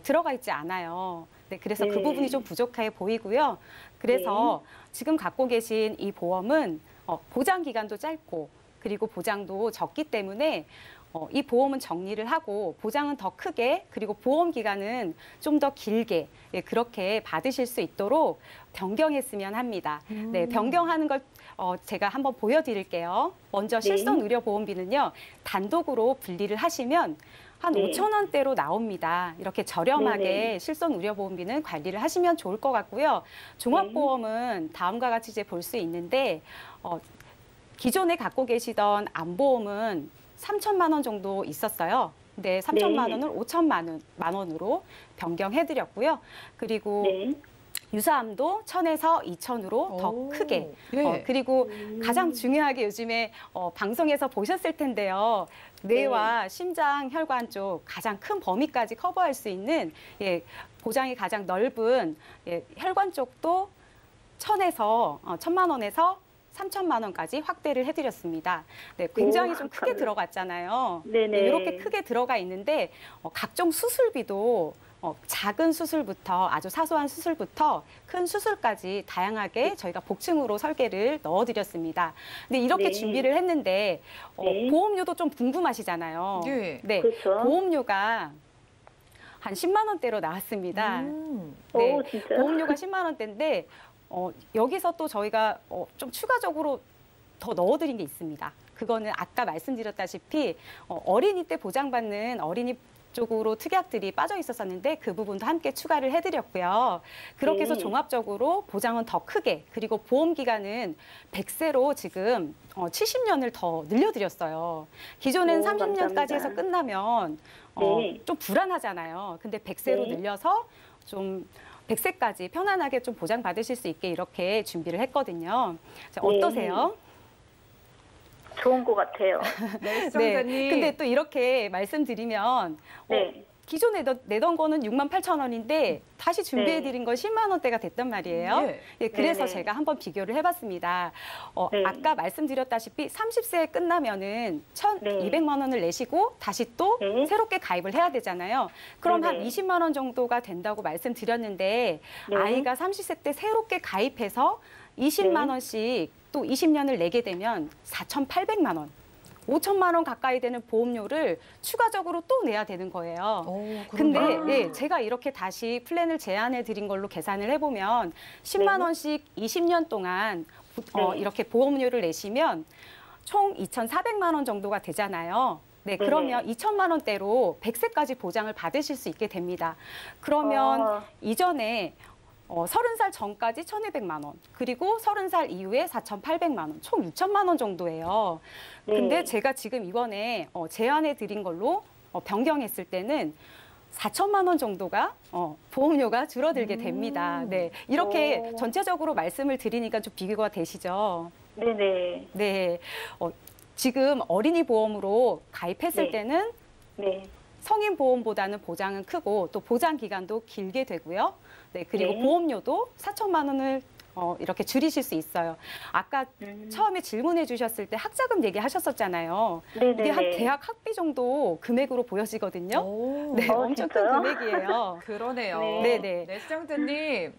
들어가 있지 않아요. 네, 그래서 그 네. 부분이 좀 부족해 보이고요. 그래서 지금 갖고 계신 이 보험은 보장 기간도 짧고 그리고 보장도 적기 때문에 이 보험은 정리를 하고 보장은 더 크게 그리고 보험 기간은 좀 더 길게 그렇게 받으실 수 있도록 변경했으면 합니다. 네, 변경하는 걸 제가 한번 보여드릴게요. 먼저 실손 의료 보험비는요 단독으로 분리를 하시면 한 네. 5천 원대로 나옵니다. 이렇게 저렴하게 네네. 실손 의료 보험비는 관리를 하시면 좋을 것 같고요. 종합보험은 다음과 같이 이제 볼 수 있는데 기존에 갖고 계시던 암보험은 3천만 원 정도 있었어요. 근데 3천만 네. 원을 5천만 원으로 변경해드렸고요. 그리고 네. 유사암도 1000에서 2000으로 더 크게. 예. 그리고 가장 중요하게 요즘에 방송에서 보셨을 텐데요. 뇌와 심장, 혈관 쪽 가장 큰 범위까지 커버할 수 있는 보장이 가장 넓은 혈관 쪽도 1000에서 1000만 원에서 3천만 원까지 확대를 해드렸습니다. 네, 굉장히 좀 크게 들어갔잖아요. 네네. 이렇게 크게 들어가 있는데 각종 수술비도 작은 수술부터 아주 사소한 수술부터 큰 수술까지 다양하게 저희가 복층으로 설계를 넣어드렸습니다. 근데 이렇게 네. 준비를 했는데 네. 보험료도 좀 궁금하시잖아요. 예. 네, 그렇죠. 보험료가 한 10만 원대로 나왔습니다. 네, 오, 진짜요? 보험료가 10만 원대인데 여기서 또 저희가 좀 추가적으로 더 넣어드린 게 있습니다. 그거는 아까 말씀드렸다시피 어린이 때 보장받는 어린이 쪽으로 특약들이 빠져 있었었는데 그 부분도 함께 추가를 해드렸고요. 그렇게 해서 네. 종합적으로 보장은 더 크게, 그리고 보험 기간은 100세로 지금 70년을 더 늘려드렸어요. 기존엔 오, 30년까지 해서 감사합니다. 끝나면 네. 좀 불안하잖아요. 근데 100세로 네. 늘려서 좀 100세까지 편안하게 좀 보장받으실 수 있게 이렇게 준비를 했거든요. 자, 어떠세요? 좋은 것 같아요. 네, 시청자님. 근데 또 이렇게 말씀드리면 네. 기존에 내던 거는 68,000원인데 다시 준비해드린 건 10만 원대가 됐단 말이에요. 예. 예, 그래서 네네. 제가 한번 비교를 해봤습니다. 네. 아까 말씀드렸다시피 30세에 끝나면은 1,200만 원을 내시고 다시 또 네. 새롭게 가입을 해야 되잖아요. 그럼 한 네네. 20만 원 정도가 된다고 말씀드렸는데 네. 아이가 30세 때 새롭게 가입해서 20만 네. 원씩 또 20년을 내게 되면 4,800만 원. 5천만 원 가까이 되는 보험료를 추가적으로 또 내야 되는 거예요. 근데 그런가요? 제가 이렇게 다시 플랜을 제안해 드린 걸로 계산을 해보면 10만 네. 원씩 20년 동안 네. 이렇게 보험료를 내시면 총 2,400만 원 정도가 되잖아요. 네, 네네. 그러면 2천만 원대로 100세까지 보장을 받으실 수 있게 됩니다. 그러면 이전에 30살 전까지 1,200만 원, 그리고 30살 이후에 4,800만 원, 총 6천만 원 정도예요. 네. 근데 제가 지금 이번에 제안해 드린 걸로 변경했을 때는 4천만 원 정도가 보험료가 줄어들게 됩니다. 네, 이렇게 오. 전체적으로 말씀을 드리니까 좀 비교가 되시죠? 네네. 네, 지금 어린이 보험으로 가입했을 네. 때는 네. 성인 보험보다는 보장은 크고 또 보장 기간도 길게 되고요. 네, 그리고 네. 보험료도 4천만 원을 이렇게 줄이실 수 있어요. 아까 처음에 질문해 주셨을 때 학자금 얘기하셨었잖아요. 네네네. 이게 한 대학 학비 정도 금액으로 보여지거든요. 오, 네, 엄청 큰 진짜요? 금액이에요. 그러네요. 네. 네, 시청자님.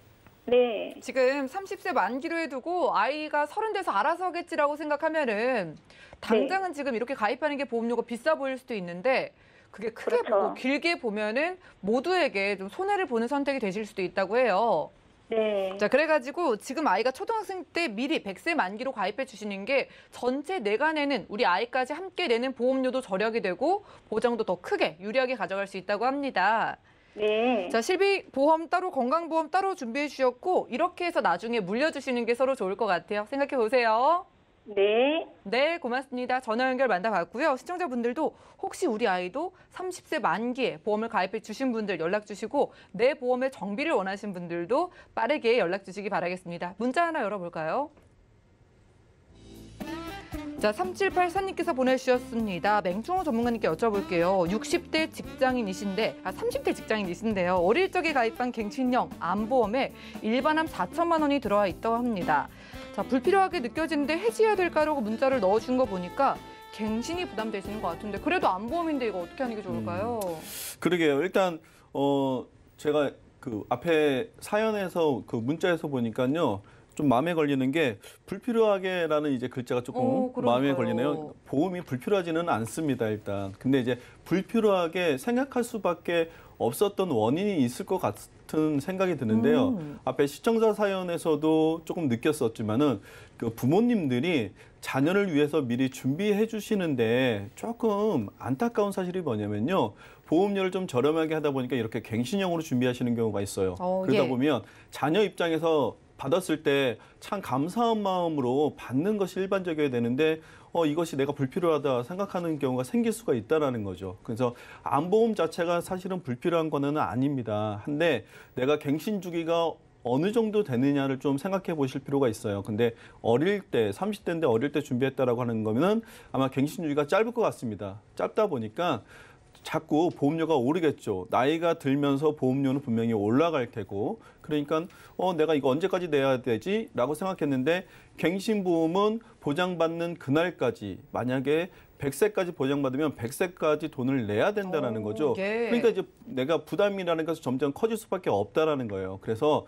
네. 지금 30세 만기로 해두고 아이가 30대에서 알아서 하겠지라고 생각하면은 당장은 지금 이렇게 가입하는 게 보험료가 비싸 보일 수도 있는데 그게 크게 그렇죠. 보고 길게 보면은 모두에게 좀 손해를 보는 선택이 되실 수도 있다고 해요. 네. 자, 그래가지고 지금 아이가 초등학생 때 미리 100세 만기로 가입해 주시는 게 전체 내가 내는 우리 아이까지 함께 내는 보험료도 절약이 되고 보장도 더 크게 유리하게 가져갈 수 있다고 합니다. 네. 자, 실비 보험 따로 건강보험 따로 준비해 주셨고 이렇게 해서 나중에 물려주시는 게 서로 좋을 것 같아요. 생각해 보세요. 네. 네, 고맙습니다. 전화 연결 만나봤고요. 시청자분들도 혹시 우리 아이도 30세 만기에 보험을 가입해 주신 분들 연락 주시고 내 보험의 정비를 원하신 분들도 빠르게 연락 주시기 바라겠습니다. 문자 하나 열어볼까요? 자, 3784님께서 보내주셨습니다. 맹충호 전문가님께 여쭤볼게요. 60대 직장인이신데, 30대 직장인이신데요. 어릴 적에 가입한 갱신형 암보험에 일반암 4천만 원이 들어와 있다고 합니다. 자, 불필요하게 느껴지는데 해지해야 될까라고 문자를 넣어준 거 보니까 갱신이 부담되시는 것 같은데 그래도 암보험인데 이거 어떻게 하는 게 좋을까요? 그러게요. 일단 제가 그 앞에 사연에서 그 문자에서 보니까요. 좀 마음에 걸리는 게 불필요하게라는 이제 글자가 조금 그러니까요. 마음에 걸리네요. 보험이 불필요하지는 않습니다, 일단. 근데 이제 불필요하게 생각할 수밖에 없었던 원인이 있을 것 같은 생각이 드는데요. 앞에 시청자 사연에서도 조금 느꼈었지만은 그 부모님들이 자녀를 위해서 미리 준비해 주시는데 조금 안타까운 사실이 뭐냐면요. 보험료를 좀 저렴하게 하다 보니까 이렇게 갱신형으로 준비하시는 경우가 있어요. 그러다 예. 보면 자녀 입장에서 받았을 때 참 감사한 마음으로 받는 것이 일반적이어야 되는데 이것이 내가 불필요하다 생각하는 경우가 생길 수가 있다라는 거죠. 그래서 암보험 자체가 사실은 불필요한 거는 아닙니다. 한데 내가 갱신 주기가 어느 정도 되느냐를 좀 생각해 보실 필요가 있어요. 근데 어릴 때, 30대인데 어릴 때 준비했다라고 하는 거면은 아마 갱신주기가 짧을 것 같습니다. 짧다 보니까 자꾸 보험료가 오르겠죠. 나이가 들면서 보험료는 분명히 올라갈 테고, 그러니까 내가 이거 언제까지 내야 되지? 라고 생각했는데 갱신보험은 보장받는 그날까지, 만약에 100세까지 보장받으면 100세까지 돈을 내야 된다는 거죠. 예. 그러니까 이제 내가 부담이라는 것이 점점 커질 수밖에 없다라는 거예요. 그래서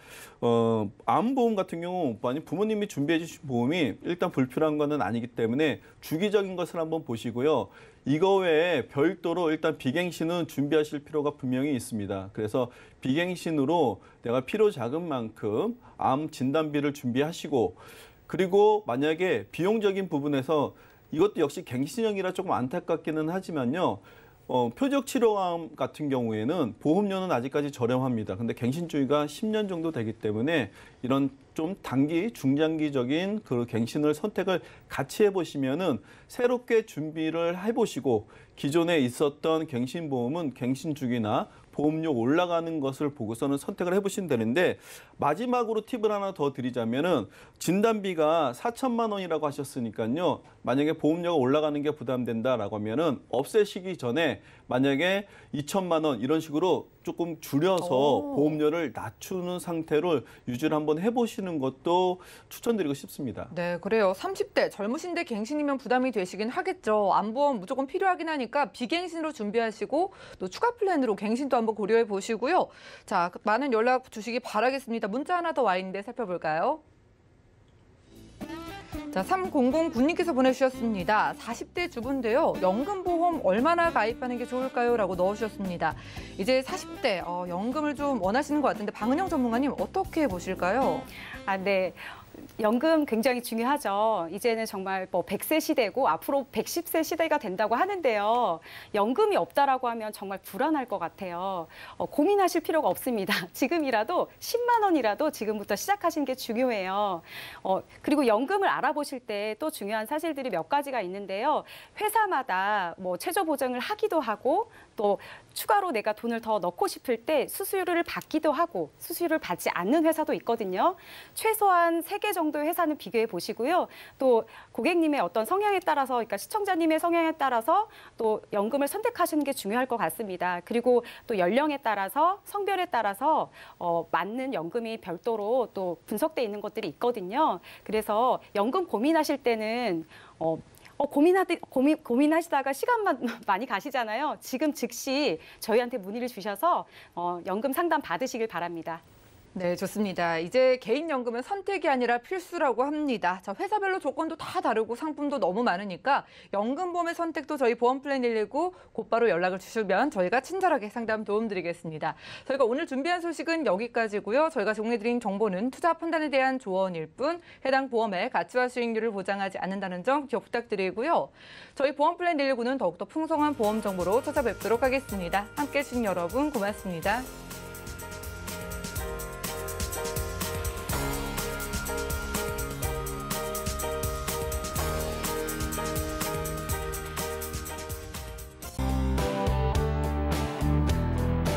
암보험 같은 경우 만약 부모님이 준비해 주신 보험이 일단 불필요한 거는 아니기 때문에 주기적인 것을 한번 보시고요. 이거 외에 별도로 일단 비갱신은 준비하실 필요가 분명히 있습니다. 그래서 비갱신으로 내가 필요 작은 만큼 암 진단비를 준비하시고, 그리고 만약에 비용적인 부분에서 이것도 역시 갱신형이라 조금 안타깝기는 하지만요. 표적 치료암 같은 경우에는 보험료는 아직까지 저렴합니다. 근데 갱신주기가 10년 정도 되기 때문에 이런 좀 단기, 중장기적인 그 갱신을 선택을 같이 해보시면은 새롭게 준비를 해보시고, 기존에 있었던 갱신보험은 갱신주기나 보험료 올라가는 것을 보고서는 선택을 해보시면 되는데, 마지막으로 팁을 하나 더 드리자면은 진단비가 4천만 원이라고 하셨으니까요. 만약에 보험료가 올라가는 게 부담된다라고 하면은 없애시기 전에 만약에 2천만 원 이런 식으로 조금 줄여서 보험료를 낮추는 상태로 유지를 한번 해보시는 것도 추천드리고 싶습니다. 네, 그래요. 30대 젊으신데 갱신이면 부담이 되시긴 하겠죠. 암보험 무조건 필요하긴 하니까 비갱신으로 준비하시고 또 추가 플랜으로 갱신도 한번 고려해 보시고요. 자, 많은 연락 주시기 바라겠습니다. 문자 하나 더 와 있는데 살펴볼까요? 자, 3009님께서 보내주셨습니다. 40대 주부인데요. 연금보험 얼마나 가입하는 게 좋을까요? 라고 넣어주셨습니다. 이제 40대 연금을 좀 원하시는 것 같은데 방은영 전문가님 어떻게 보실까요? 네. 연금 굉장히 중요하죠. 이제는 정말 100세 시대고 앞으로 110세 시대가 된다고 하는데요. 연금이 없다라고 하면 정말 불안할 것 같아요. 고민하실 필요가 없습니다. 지금이라도 10만 원이라도 지금부터 시작하시는 게 중요해요. 그리고 연금을 알아보실 때 또 중요한 사실들이 몇 가지가 있는데요. 회사마다 최저 보장을 하기도 하고 또 추가로 내가 돈을 더 넣고 싶을 때 수수료를 받기도 하고 수수료를 받지 않는 회사도 있거든요. 최소한 3개 정도의 회사는 비교해 보시고요. 또 고객님의 어떤 성향에 따라서, 그러니까 시청자님의 성향에 따라서 또 연금을 선택하시는 게 중요할 것 같습니다. 그리고 또 연령에 따라서, 성별에 따라서 맞는 연금이 별도로 또 분석돼 있는 것들이 있거든요. 그래서 연금 고민하실 때는 고민하시다가 시간만 많이 가시잖아요. 지금 즉시 저희한테 문의를 주셔서 연금 상담 받으시길 바랍니다. 네, 좋습니다. 이제 개인연금은 선택이 아니라 필수라고 합니다. 자, 회사별로 조건도 다 다르고 상품도 너무 많으니까 연금보험의 선택도 저희 보험플랜 119 곧바로 연락을 주시면 저희가 친절하게 상담 도움드리겠습니다. 저희가 오늘 준비한 소식은 여기까지고요. 저희가 제공해드린 정보는 투자 판단에 대한 조언일 뿐 해당 보험의 가치와 수익률을 보장하지 않는다는 점 기억 부탁드리고요. 저희 보험플랜 119는 더욱더 풍성한 보험 정보로 찾아뵙도록 하겠습니다. 함께해 주신 여러분 고맙습니다.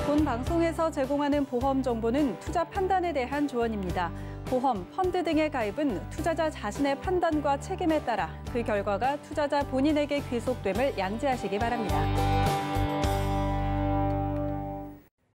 본 방송에서 제공하는 보험 정보는 투자 판단에 대한 조언입니다. 보험, 펀드 등의 가입은 투자자 자신의 판단과 책임에 따라 그 결과가 투자자 본인에게 귀속됨을 양지하시기 바랍니다.